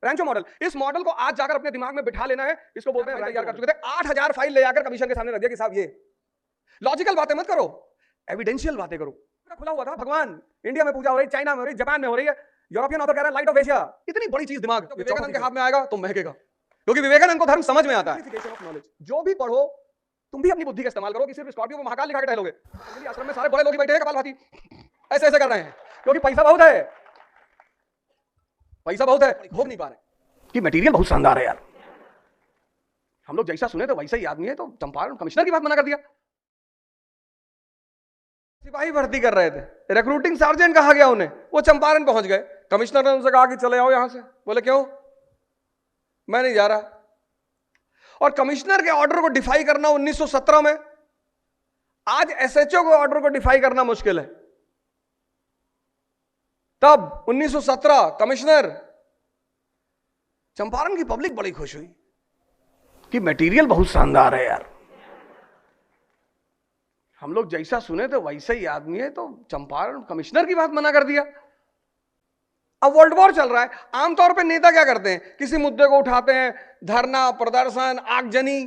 रैंचो model, इस model को आज जाकर अपने दिमाग में बिठा लेना है। इसको बोलते हैं तैयार कर चुके थे, 8000 फाइल ले जाकर कमीशन के सामने रख दिया कि साहब ये लॉजिकल बातें मत करो, एविडेंशियल बातें करो। खुला हुआ था, भगवान इंडिया में पूजा हो रही, चाइना में हो रही, जापान में हो रही है, यूरोपियन ऑथर कह रहा है लाइट ऑफ एशिया, इतनी बड़ी चीज दिमाग विवेकानंद के हाथ में आएगा तो महकेगा, क्योंकि विवेकानंद को धर्म समझ में आता है। जो भी पढ़ो तुम भी अपनी बुद्धि का इस्तेमाल करो कि सिर्फ स्कॉर्पियो में महाकाल लिखा के टहलोगे। आश्रम में सारे बड़े लोग बैठे हैं कपालभाती ऐसे ऐसे कर रहे हैं, क्योंकि पैसा बहुत है, पैसा बहुत है, भोग नहीं पा रहे कि मटेरियल बहुत शानदार है यार। हम लोग जैसा सुने तो वैसा ही आदमी है, तो चंपारण कमिश्नर की बात मना कर दिया। सिपाही भर्ती कर रहे थे, रिक्रूटिंग सार्जेंट कहा गया उन्हें, वो चंपारण पहुंच गए, कमिश्नर ने उनसे कहा कि चले आओ यहां से। बोले क्यों? मैं नहीं जा रहा। और कमिश्नर के ऑर्डर को डिफाई करना 1917 में, आज एसएचओ के ऑर्डर को डिफाई करना मुश्किल है। तब 1917 कमिश्नर, चंपारण की पब्लिक बड़ी खुश हुई कि मटेरियल बहुत शानदार है यार। हम लोग जैसा सुने तो वैसा ही आदमी है, तो चंपारण कमिश्नर की बात मना कर दिया। अब वर्ल्ड वॉर चल रहा है, आमतौर पे नेता क्या करते हैं, किसी मुद्दे को उठाते हैं, धरना, प्रदर्शन, आगजनी।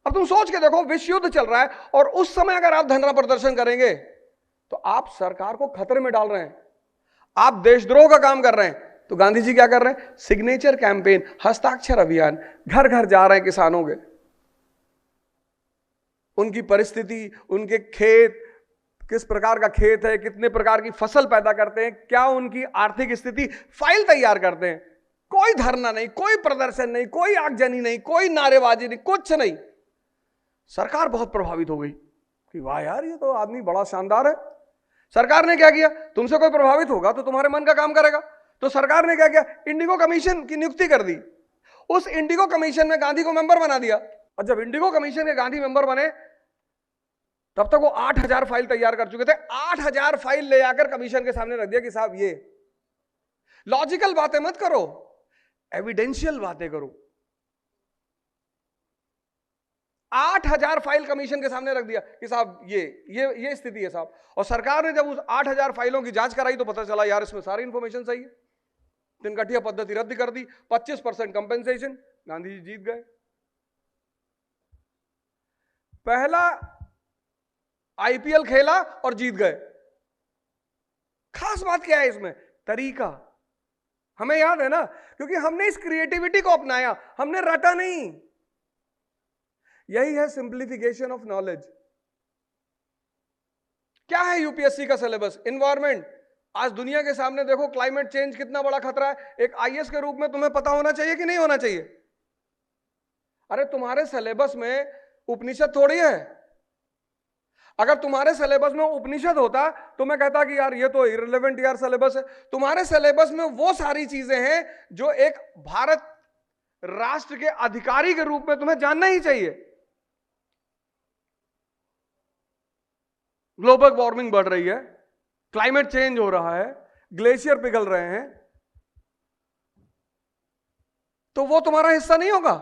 अब तुम सोच के देखो, विश्व युद्ध चल रहा है और उस समय अगर आप धरना प्रदर्शन करेंगे तो आप सरकार को खतरे में डाल रहे हैं, आप देशद्रोह का काम कर रहे हैं। तो गांधी जी क्या कर रहे हैं? सिग्नेचर कैंपेन, हस्ताक्षर अभियान, घर घर जा रहे हैं किसानों के, उनकी परिस्थिति, उनके खेत, किस प्रकार का खेत है, कितने प्रकार की फसल पैदा करते हैं, क्या उनकी आर्थिक स्थिति, फाइल तैयार करते हैं। कोई धरना नहीं, कोई प्रदर्शन नहीं, कोई आगजनी नहीं, कोई नारेबाजी नहीं, कुछ नहीं। सरकार बहुत प्रभावित हो गई कि वाह यार ये तो आदमी बड़ा शानदार है। सरकार ने क्या किया? तुमसे कोई प्रभावित होगा तो तुम्हारे मन का काम करेगा। तो सरकार ने क्या किया? इंडिगो कमीशन की नियुक्ति कर दी। उस इंडिगो कमीशन में गांधी को मेंबर बना दिया। और जब इंडिगो कमीशन के गांधी मेंबर बने तब तक वो 8000 फाइल तैयार कर चुके थे। 8000 फाइल ले आकर कमीशन के सामने रख दिया कि साहब ये लॉजिकल बातें मत करो, एविडेंशियल बातें करो। 8000 फाइल कमीशन के सामने रख दिया कि साहब ये स्थिति है साहब। और सरकार ने जब उस 8000 फाइलों की जांच कराई तो पता चला यार इसमें सारी इंफॉर्मेशन सही है। तिनकटिया पद्धति रद्द कर दी, 25% कंपेंसेशन, गांधी जी जीत गए। पहला आईपीएल खेला और जीत गए। खास बात क्या है इसमें? तरीका। हमें याद है ना, क्योंकि हमने इस क्रिएटिविटी को अपनाया, हमने रटा नहीं। यही है सिंप्लीफिकेशन ऑफ नॉलेज। क्या है यूपीएससी का सिलेबस? एनवायरमेंट। आज दुनिया के सामने देखो, क्लाइमेट चेंज कितना बड़ा खतरा है। एक आईएएस के रूप में तुम्हें पता होना चाहिए कि नहीं होना चाहिए? अरे तुम्हारे सिलेबस में उपनिषद थोड़ी है। अगर तुम्हारे सिलेबस में उपनिषद होता तो मैं कहता कि यार ये तो इररिलेवेंट यार सिलेबस है। तुम्हारे सिलेबस में वो सारी चीजें हैं जो एक भारत राष्ट्र के अधिकारी के रूप में तुम्हें जानना ही चाहिए। ग्लोबल वार्मिंग बढ़ रही है, क्लाइमेट चेंज हो रहा है, ग्लेशियर पिघल रहे हैं, तो वो तुम्हारा हिस्सा नहीं होगा।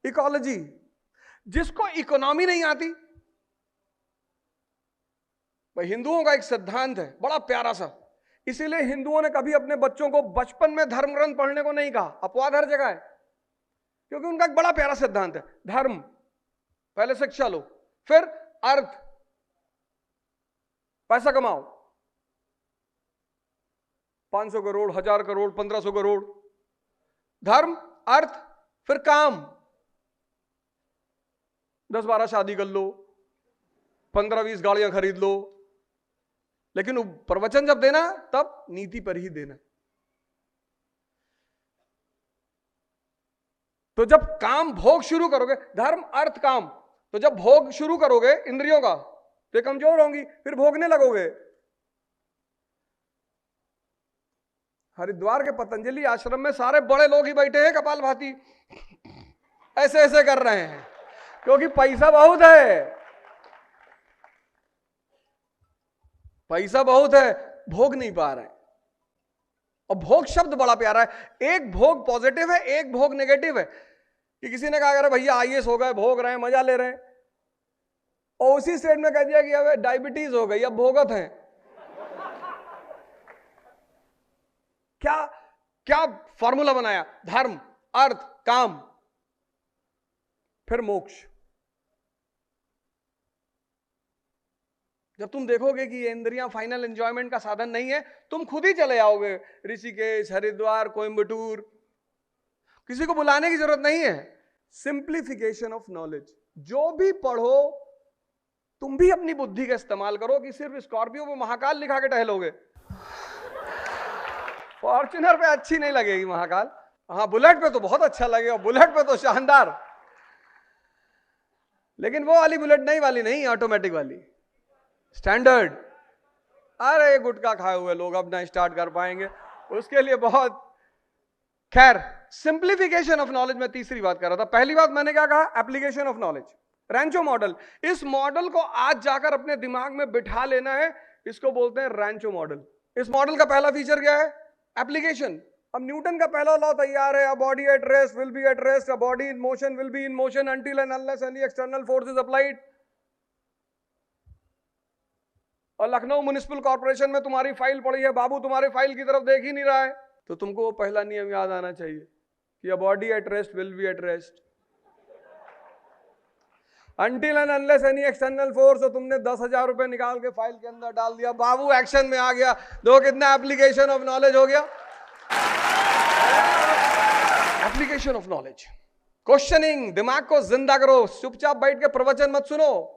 इकोलॉजी, जिसको इकोनॉमी नहीं आती, भाई हिंदुओं का एक सिद्धांत है बड़ा प्यारा सा, इसीलिए हिंदुओं ने कभी अपने बच्चों को बचपन में धर्म ग्रंथ पढ़ने को नहीं कहा। अपवाद हर जगह है, क्योंकि उनका एक बड़ा प्यारा सिद्धांत है, धर्म पहले शिक्षा लो, फिर अर्थ, पैसा कमाओ, 500 करोड़, 1000 करोड़, 1500 करोड़, धर्म, अर्थ, फिर काम, 10-12 शादी कर लो, 15-20 गाड़ियां खरीद लो। लेकिन प्रवचन जब देना तब नीति पर ही देना। तो जब काम भोग शुरू करोगे, धर्म अर्थ काम, तो जब भोग शुरू करोगे इंद्रियों का तो कमजोर होंगी, फिर भोगने लगोगे। हरिद्वार के पतंजलि आश्रम में सारे बड़े लोग ही बैठे हैं कपालभाती ऐसे ऐसे कर रहे हैं, क्योंकि पैसा बहुत है, पैसा बहुत है, भोग नहीं पा रहे। और भोग शब्द बड़ा प्यारा है। एक भोग पॉजिटिव है, एक भोग नेगेटिव है। कि किसी ने कहा अरे भैया आईएएस हो गए, भोग रहे हैं, मजा ले रहे हैं, और उसी स्टेट में कह दिया कि अब डायबिटीज हो गई, अब भोगत हैं। क्या फॉर्मूला बनाया? धर्म, अर्थ, काम, फिर मोक्ष। जब तुम देखोगे कि ये इंद्रियां फाइनल एंजॉयमेंट का साधन नहीं है, तुम खुद ही चले आओगे ऋषिकेश, हरिद्वार, कोयम्बटूर, किसी को बुलाने की जरूरत नहीं है। Simplification of knowledge. जो भी पढ़ो तुम भी अपनी बुद्धि का इस्तेमाल करो, कि सिर्फ स्कॉर्पियो पे महाकाल लिखा के टहलोगे। फॉर्च्यूनर पे अच्छी नहीं लगेगी महाकाल, हाँ बुलेट पे तो बहुत अच्छा लगेगा, बुलेट पे तो शानदार, लेकिन वो वाली बुलेट नई वाली नहीं, ऑटोमेटिक वाली, स्टैंडर्ड। अरे गुटखा खाए हुए लोग अब ना स्टार्ट कर पाएंगे, उसके लिए बहुत। खैर, सिंप्लीफिकेशन ऑफ नॉलेज में तीसरी बात कर रहा था। पहली बात मैंने क्या कहा? Application of knowledge, Rancho model. इस मॉडल को आज जाकर अपने दिमाग में बिठा लेना है, इसको बोलते हैं रैंचो मॉडल। इस मॉडल का पहला फीचर क्या है? एप्लीकेशन। अब न्यूटन का पहला लॉ तैयार है, a body at rest will be at rest, a body in motion will be in motion until and unless any external force is applied. और लखनऊ म्युनिसिपल कॉर्पोरेशन में तुम्हारी फाइल पड़ी है, बाबू तुम्हारी फाइल की तरफ देख ही नहीं रहा है, तो तुमको वो पहला नियम याद आना चाहिए कि a body at rest will be at rest until and unless any external force. तो तुमने 10,000 रुपए निकाल के फाइल के अंदर डाल दिया, बाबू एक्शन में आ गया। दो कितना एप्लीकेशन ऑफ नॉलेज हो गया? Application of knowledge. क्वेश्चनिंग, दिमाग को जिंदा करो। चुपचाप बैठ के प्रवचन मत सुनो।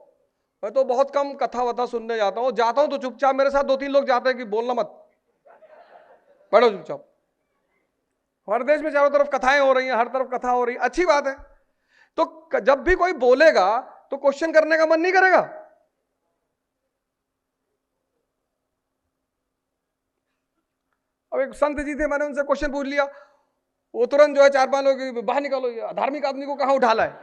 मैं तो बहुत कम कथा वथा सुनने जाता हूं तो चुपचाप, मेरे साथ 2-3 लोग जाते हैं कि बोलना मत, बैठो चुपचाप। हर देश में चारों तरफ कथाएं हो रही हैं, हर तरफ कथा हो रही है, अच्छी बात है। तो जब भी कोई बोलेगा तो क्वेश्चन करने का मन नहीं करेगा? अब एक संत जी थे, मैंने उनसे क्वेश्चन पूछ लिया, वो तुरंत जो है 4-5 लोग बाहर निकालो, ये धार्मिक आदमी को कहां उठा लाए।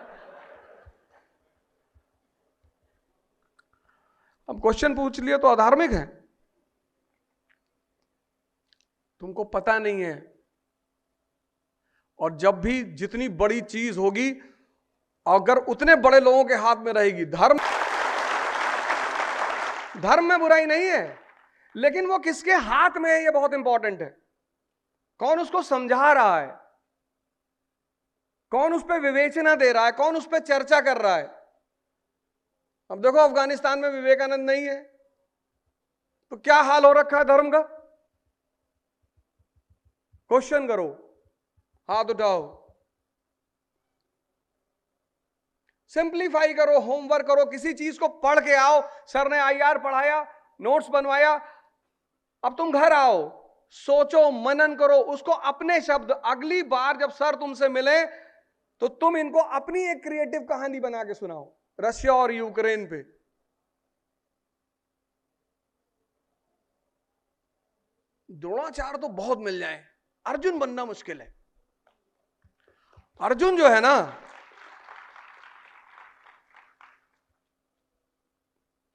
अब क्वेश्चन पूछ लिया तो अधार्मिक है? तुमको पता नहीं है। और जब भी जितनी बड़ी चीज होगी, अगर उतने बड़े लोगों के हाथ में रहेगी, धर्म में बुराई नहीं है, लेकिन वो किसके हाथ में है ये बहुत इंपॉर्टेंट है। कौन उसको समझा रहा है, कौन उस पर विवेचना दे रहा है, कौन उस पर चर्चा कर रहा है। अब देखो अफगानिस्तान में विवेकानंद नहीं है तो क्या हाल हो रखा है धर्म का? क्वेश्चन करो, हाथ उठाओ, सिंप्लीफाई करो, होमवर्क करो, किसी चीज को पढ़ के आओ। सर ने आईआर पढ़ाया, नोट्स बनवाया, अब तुम घर आओ, सोचो, मनन करो, उसको अपने शब्द, अगली बार जब सर तुमसे मिले तो तुम इनको अपनी एक क्रिएटिव कहानी बना के सुनाओ रशिया और यूक्रेन पे। द्रोणाचार्य तो बहुत मिल जाए, अर्जुन बनना मुश्किल है। अर्जुन जो है ना,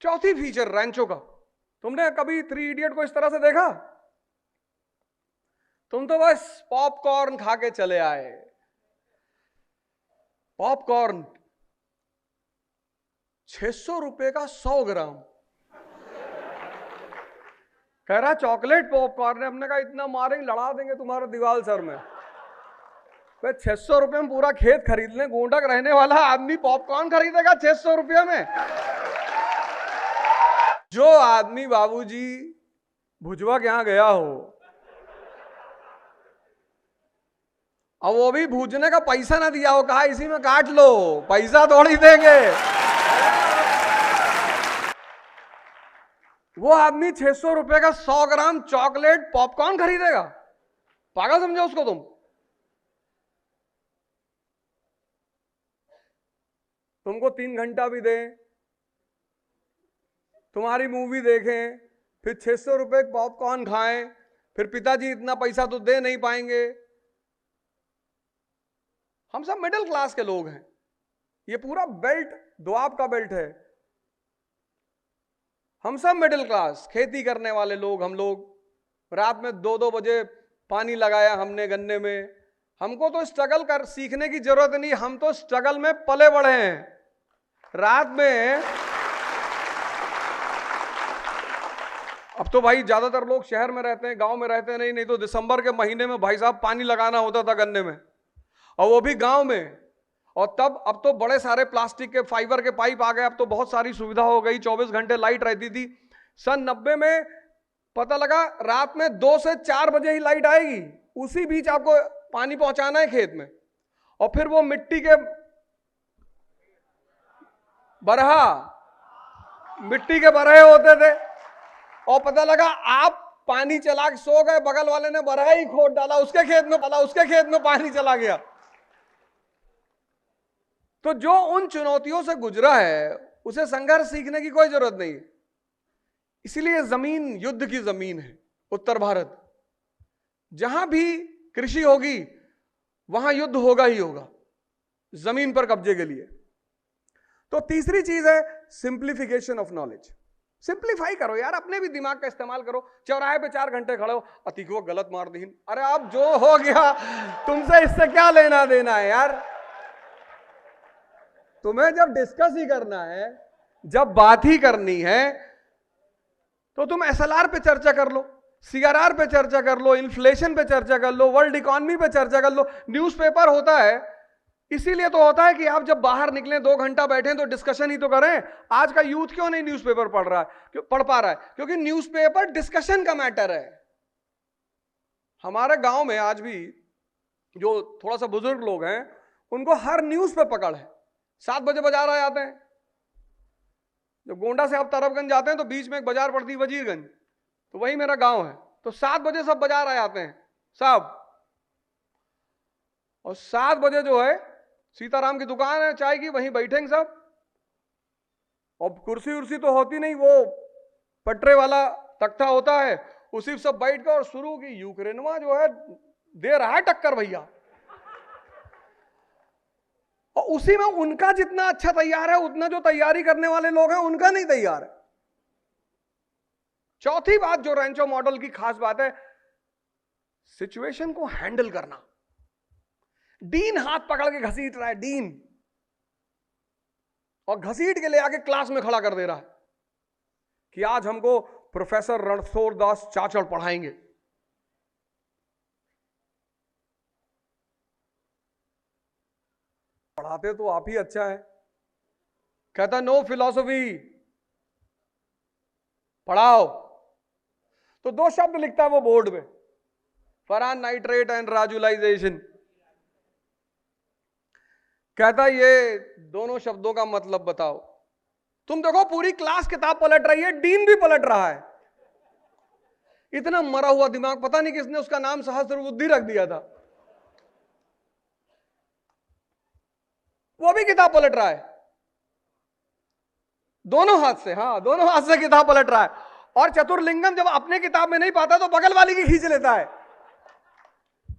चौथी फीचर रैंचो का। तुमने कभी 3 इडियट को इस तरह से देखा? तुम तो बस पॉपकॉर्न खा के चले आए। पॉपकॉर्न 600 रुपए का 100 ग्राम। कह रहा चॉकलेट पॉपकॉर्न है। हमने कहा इतना मारेंगे, लड़ा देंगे तुम्हारा दीवाल सर में। 600 रुपए में पूरा खेत खरीद लें, गोंडक रहने वाला आदमी पॉपकॉर्न खरीदेगा 600 रुपए में? जो आदमी बाबूजी भुजवा के यहां गया हो, अब वो भी भूजने का पैसा ना दिया हो, कहा इसी में काट लो, पैसा थोड़ी देंगे। वो आदमी 600 रुपए का 100 ग्राम चॉकलेट पॉपकॉर्न खरीदेगा? पागल समझो उसको तुम? तुमको 3 घंटा भी दे, तुम्हारी मूवी देखें, फिर 600 रुपए पॉपकॉर्न खाएं, फिर पिताजी इतना पैसा तो दे नहीं पाएंगे। हम सब मिडिल क्लास के लोग हैं, ये पूरा बेल्ट द्वाब का बेल्ट है। हम सब मिडिल क्लास, खेती करने वाले लोग। हम लोग रात में 2-2 बजे पानी लगाया हमने गन्ने में। हमको तो स्ट्रगल कर सीखने की जरूरत नहीं, हम तो स्ट्रगल में पले बढ़े हैं। रात में अब तो भाई ज्यादातर लोग शहर में रहते हैं, गांव में रहते हैं नहीं तो दिसंबर के महीने में भाई साहब पानी लगाना होता था गन्ने में, और वो भी गांव में। और तब अब तो बड़े सारे प्लास्टिक के फाइबर के पाइप आ गए, अब तो बहुत सारी सुविधा हो गई, 24 घंटे लाइट रहती थी। सन 90 में पता लगा रात में 2 से 4 बजे ही लाइट आएगी, उसी बीच आपको पानी पहुंचाना है खेत में। और फिर वो मिट्टी के बरहा, मिट्टी के बरहे होते थे, और पता लगा आप पानी चला के सो गए, बगल वाले ने बरहा ही खोद डाला, उसके खेत में पानी चला गया। तो जो उन चुनौतियों से गुजरा है उसे संघर्ष सीखने की कोई जरूरत नहीं है। इसलिए जमीन युद्ध की जमीन है उत्तर भारत। जहां भी कृषि होगी वहां युद्ध होगा ही होगा जमीन पर कब्जे के लिए। तो तीसरी चीज है सिंप्लीफिकेशन ऑफ नॉलेज। सिंप्लीफाई करो यार, अपने भी दिमाग का इस्तेमाल करो। चौराहे पे 4 घंटे खड़े हो, अति को गलत मार दी, अरे अब जो हो गया तुमसे इससे क्या लेना देना है यार। तुम्हें जब डिस्कस ही करना है, जब बात ही करनी है, तो तुम एसएलआर पे चर्चा कर लो, सीआरआर पे चर्चा कर लो, इन्फ्लेशन पे चर्चा कर लो, वर्ल्ड इकोनॉमी पे चर्चा कर लो। न्यूज़पेपर होता है इसीलिए तो होता है कि आप जब बाहर निकले 2 घंटा बैठे तो डिस्कशन ही तो करें। आज का यूथ क्यों नहीं न्यूज़पेपर पढ़ रहा है, पढ़ पा रहा है? क्योंकि न्यूज़पेपर डिस्कशन का मैटर है। हमारे गांव में आज भी जो थोड़ा सा बुजुर्ग लोग हैं उनको हर न्यूज पे पकड़ है। 7 बजे बाजार आ जाते हैं। जब गोंडा से आप तरफगंज जाते हैं तो बीच में एक बाजार पड़ती है वजीरगंज, तो वही मेरा गांव है। तो 7 बजे सब बाजार आ जाते हैं सब, और 7 बजे जो है सीताराम की दुकान है चाय की, वहीं बैठेंगे सब। और कुर्सी उर्सी तो होती नहीं, वो पटरे वाला तख्ता होता है, उसी सब बैठ कर और शुरू की यूक्रेनवा जो है दे रहा है टक्कर भैया। और उसी में उनका जितना अच्छा तैयार है उतना जो तैयारी करने वाले लोग हैं उनका नहीं तैयार है। चौथी बात जो रैंचो मॉडल की खास बात है, सिचुएशन को हैंडल करना। डीन हाथ पकड़ के घसीट रहा है, डीन, और घसीट के ले आके क्लास में खड़ा कर दे रहा है कि आज हमको प्रोफेसर रणछोड़ दास चाचड़ पढ़ाएंगे। पढ़ाते तो आप ही अच्छा है, कहता नो फिलॉसफी, पढ़ाओ। तो 2 शब्द लिखता है वो बोर्ड में, फरान नाइट्रेट एंड राजुलाइजेशन। कहता ये दोनों शब्दों का मतलब बताओ। तुम देखो पूरी क्लास किताब पलट रही है, डीन भी पलट रहा है। इतना मरा हुआ दिमाग, पता नहीं किसने उसका नाम सहस्त्र बुद्धि रख दिया था, वो भी किताब पलट रहा है दोनों हाथ से। हाँ, दोनों हाथ से किताब पलट रहा है। और चतुर्लिंगम जब अपने किताब में नहीं पाता तो बगल वाली की खींच लेता है।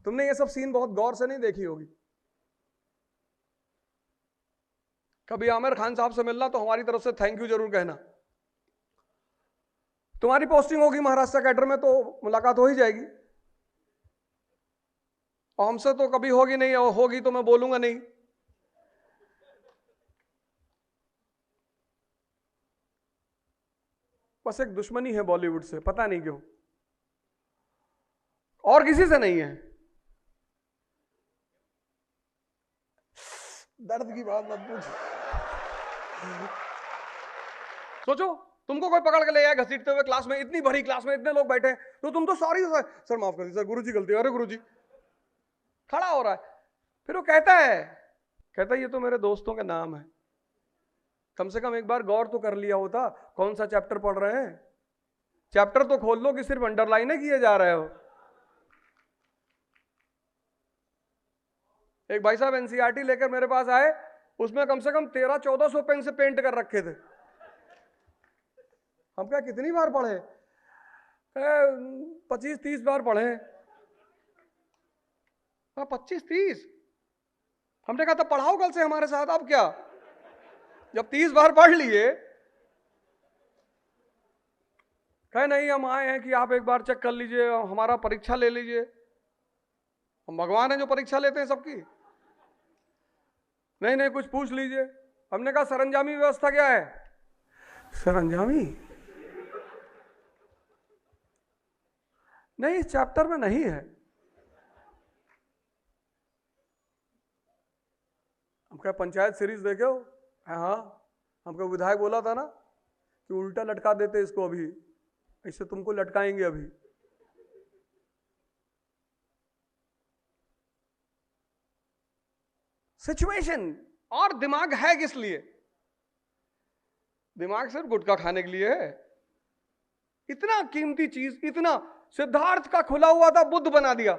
तुमने ये सब सीन बहुत गौर से नहीं देखी होगी। कभी आमिर खान साहब से मिलना तो हमारी तरफ से थैंक यू जरूर कहना। तुम्हारी पोस्टिंग होगी महाराष्ट्र कैडर में तो मुलाकात हो ही जाएगी, और हमसे तो कभी होगी नहीं, और होगी तो मैं बोलूंगा नहीं। बस एक दुश्मनी है बॉलीवुड से, पता नहीं क्यों, और किसी से नहीं है। दर्द की बात मत पूछ। सोचो तुमको कोई पकड़ के ले आया घसीटते हुए क्लास में, इतनी भरी क्लास में इतने लोग बैठे हैं, तो तुम तो सॉरी सर माफ कर दीजिए सर, गुरुजी गलती, अरे गुरुजी, खड़ा हो रहा है। फिर वो कहता है ये तो मेरे दोस्तों के नाम है, कम से कम एक बार गौर तो कर लिया होता कौन सा चैप्टर पढ़ रहे हैं। चैप्टर तो खोल लो कि सिर्फ अंडरलाइन किए जा रहे हो। एक भाई साहब एनसीईआरटी लेकर मेरे पास आए, उसमें कम से कम 1300-1400 पेन से पेंट कर रखे थे। हम क्या कितनी बार पढ़े? 25-30 बार पढ़े। हाँ 25-30। हमने कहा था पढ़ाओ कल से हमारे साथ। अब क्या, जब 30 बार पढ़ लिए, कहे नहीं हम आए हैं कि आप एक बार चेक कर लीजिए, हमारा परीक्षा ले लीजिए। हम भगवान हैं जो परीक्षा लेते हैं सबकी? नहीं कुछ पूछ लीजिए। हमने कहा सरंजामी व्यवस्था क्या है? सरंजामी नहीं, इस चैप्टर में नहीं है। हम क्या पंचायत सीरीज देखे हो? हाँ, हमको विधायक बोला था ना कि उल्टा लटका देते इसको, अभी इससे तुमको लटकाएंगे अभी। सिचुएशन। और दिमाग है किस लिए? दिमाग सिर्फ गुटखा खाने के लिए है। इतना कीमती चीज, इतना, सिद्धार्थ का खुला हुआ था, बुद्ध बना दिया।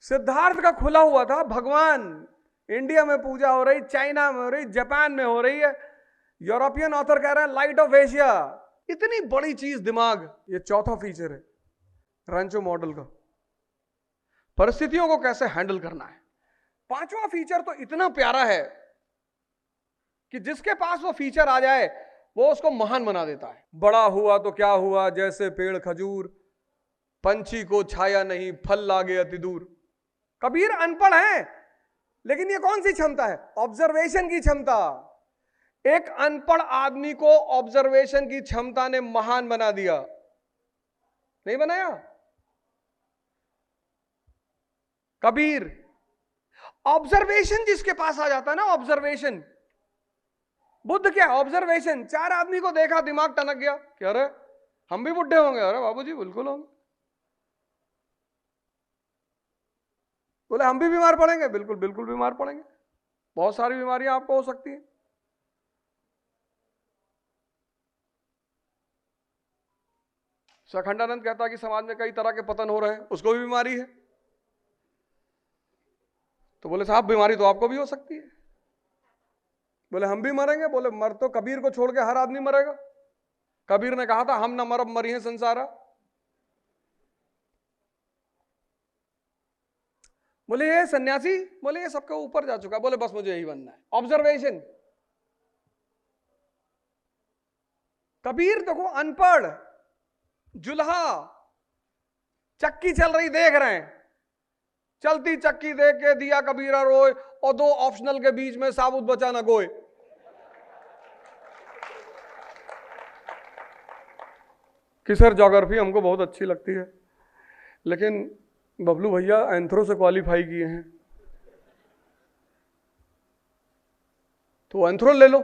सिद्धार्थ का खुला हुआ था, भगवान इंडिया में पूजा हो रही, चाइना में हो रही, जापान में हो रही है। यूरोपियन ऑथर कह रहे हैं लाइट ऑफ एशिया। इतनी बड़ी चीज दिमाग। ये चौथा फीचर है रैंचो मॉडल का, परिस्थितियों को कैसे हैंडल करना है। पांचवा फीचर तो इतना प्यारा है कि जिसके पास वो फीचर आ जाए वो उसको महान बना देता है। बड़ा हुआ तो क्या हुआ, जैसे पेड़ खजूर, पंछी को छाया नहीं, फल लागे अति दूर। कबीर अनपढ़ है, लेकिन ये कौन सी क्षमता है? ऑब्जर्वेशन की क्षमता। एक अनपढ़ आदमी को ऑब्जर्वेशन की क्षमता ने महान बना दिया, नहीं बनाया? कबीर, ऑब्जर्वेशन जिसके पास आ जाता है ना, ऑब्जर्वेशन। बुद्ध क्या? ऑब्जर्वेशन। चार आदमी को देखा, दिमाग टनक गया, क्या अरे हम भी बुढ़े होंगे? अरे बाबूजी बिल्कुल होंगे। बोले हम भी बीमार पड़ेंगे? बिल्कुल बिल्कुल बीमार पड़ेंगे, बहुत सारी बीमारियां आपको हो सकती हैं। अखंडानंद कहता है कि समाज में कई तरह के पतन हो रहे हैं, उसको भी बीमारी है। तो बोले साहब बीमारी तो आपको भी हो सकती है। बोले हम भी मरेंगे? बोले मर तो कबीर को छोड़ के हर आदमी मरेगा। कबीर ने कहा था हम न मरब मरी है संसारा। बोले ये सन्यासी, बोले ये सबके ऊपर जा चुका। बोले बस मुझे यही बनना है, ऑब्जर्वेशन। कबीर देखो अनपढ़, जुल्हा, चक्की चल रही देख रहे हैं, चलती चक्की देख के दिया कबीरा रोए, और दो ऑप्शनल के बीच में साबुत बचा न गोए। कि सर ज्योग्राफी हमको बहुत अच्छी लगती है, लेकिन बबलू भैया एंथ्रो से क्वालिफाई किए हैं, तो एंथ्रो ले लो।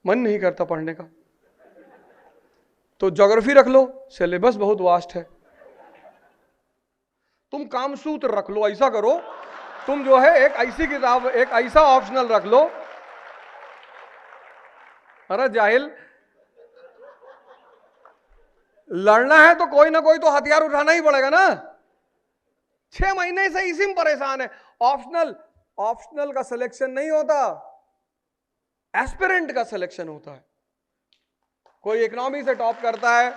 मन नहीं करता पढ़ने का, तो ज्योग्राफी रख लो, सिलेबस बहुत वास्ट है। तुम कामसूत्र रख लो, ऐसा करो तुम जो है एक ऐसी किताब, एक ऐसा ऑप्शनल रख लो। अरे जाहिल, लड़ना है तो कोई ना कोई तो हथियार उठाना ही पड़ेगा ना। 6 महीने से इसी में परेशान है। ऑप्शनल, ऑप्शनल का सिलेक्शन नहीं होता, एस्पिरेंट का सिलेक्शन होता है। कोई इकोनॉमी से टॉप करता है,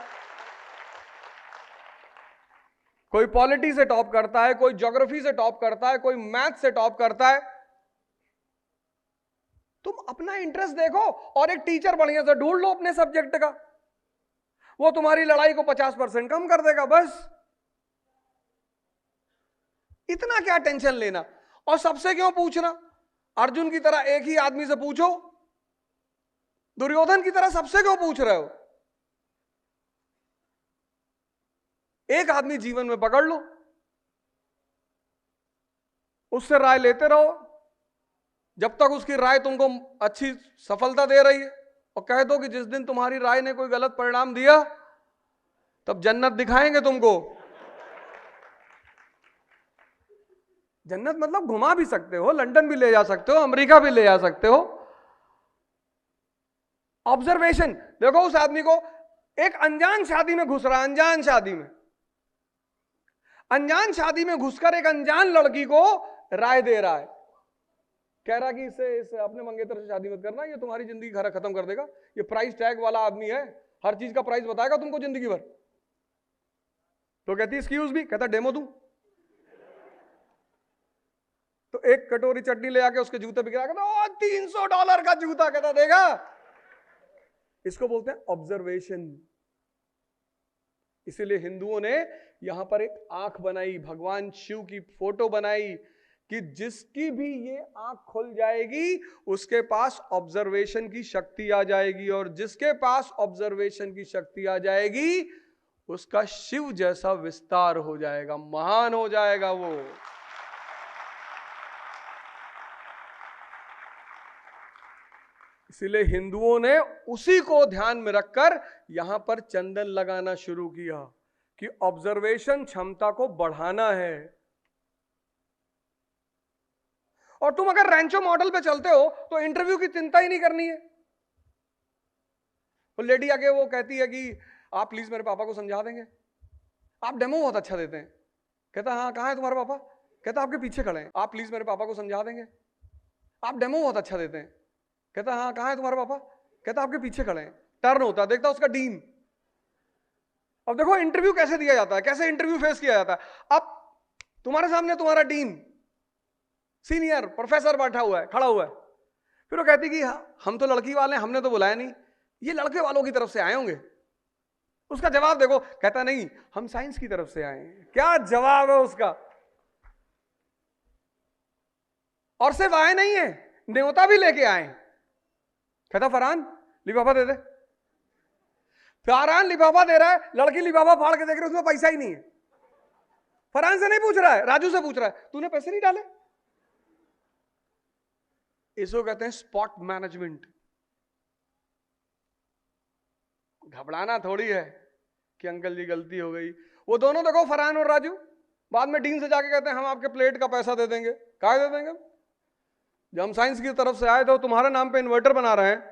कोई पॉलिटी से टॉप करता है, कोई ज्योग्राफी से टॉप करता है, कोई मैथ से टॉप करता है। तुम अपना इंटरेस्ट देखो और एक टीचर बढ़िया से ढूंढ लो अपने सब्जेक्ट का, वो तुम्हारी लड़ाई को 50% कम कर देगा। बस इतना क्या टेंशन लेना, और सबसे क्यों पूछना? अर्जुन की तरह एक ही आदमी से पूछो, दुर्योधन की तरह सबसे क्यों पूछ रहे हो? एक आदमी जीवन में पकड़ लो, उससे राय लेते रहो जब तक उसकी राय तुमको अच्छी सफलता दे रही है, और कह दो कि जिस दिन तुम्हारी राय ने कोई गलत परिणाम दिया तब जन्नत दिखाएंगे तुमको। जन्नत मतलब घुमा भी सकते हो, लंदन भी ले जा सकते हो, अमेरिका भी ले जा सकते हो। ऑब्जर्वेशन देखो, उस आदमी को एक अनजान शादी में घुस रहा, अनजान शादी में, अनजान शादी में घुसकर एक अनजान लड़की को राय दे रहा है, कह रहा कि इसे अपने मंगेतर से शादी मत करना, ये तुम्हारी जिंदगी घर खत्म कर देगा, ये प्राइस टैग वाला आदमी है, हर चीज का प्राइस बताएगा तुमको जिंदगी भर। तो कहती एक्सक्यूज मी, कहता डेमो दूं? तो एक कटोरी चटनी ले आके उसके जूते पे गिरा, कहता $300 का जूता, कहता देगा? इसको बोलते हैं ऑब्जर्वेशन। इसीलिए हिंदुओं ने यहां पर एक आंख बनाई, भगवान शिव की फोटो बनाई, कि जिसकी भी ये आंख खुल जाएगी उसके पास ऑब्जर्वेशन की शक्ति आ जाएगी, और जिसके पास ऑब्जर्वेशन की शक्ति आ जाएगी उसका शिव जैसा विस्तार हो जाएगा, महान हो जाएगा वो। इसलिए हिंदुओं ने उसी को ध्यान में रखकर यहां पर चंदन लगाना शुरू किया कि ऑब्जर्वेशन क्षमता को बढ़ाना है। और तुम अगर रैंचो मॉडल पे चलते हो तो इंटरव्यू की चिंता ही नहीं करनी है। वो लेडी आगे वो कहती है कि आप प्लीज मेरे पापा को समझा देंगे, आप डेमो बहुत अच्छा देते हैं। कहता हाँ, कहाँ है तुम्हारे पापा? कहता आपके पीछे खड़े हैं। आप प्लीज मेरे पापा को समझा देंगे, आप डेमो बहुत अच्छा देते हैं। कहता हाँ, कहाँ है तुम्हारे पापा? कहता आपके पीछे खड़े हैं। टर्न होता, देखता उसका डीन। अब देखो इंटरव्यू कैसे दिया जाता है, कैसे इंटरव्यू फेस किया जाता है। अब तुम्हारे सामने तुम्हारा डीन, सीनियर प्रोफेसर बैठा हुआ है, खड़ा हुआ है। फिर वो कहती कि हम तो लड़की वाले हैं, हमने तो बुलाया नहीं, ये लड़के वालों की तरफ से आए होंगे। उसका जवाब देखो, कहता नहीं, हम साइंस की तरफ से आए हैं। क्या जवाब है उसका! और सिर्फ आए नहीं है, न्योता भी लेके आए। कहता फरहान लिफाफा दे दे। फरहान लिफाफा दे रहा है, लड़की लिफाफा फाड़ के देख रही है, उसमें पैसा ही नहीं है। फरहान से नहीं पूछ रहा है, राजू से पूछ रहा है, तूने पैसे नहीं डाले? इसको कहते हैं स्पॉट मैनेजमेंट। घबराना थोड़ी है कि अंकल जी गलती हो गई। वो दोनों देखो, फरहान और राजू, बाद में डीन से जाके कहते हैं हम आपके प्लेट का पैसा दे देंगे। क्या दे देंगे? जब हम साइंस की तरफ से आए थे, तुम्हारे नाम पे इन्वर्टर बना रहे हैं,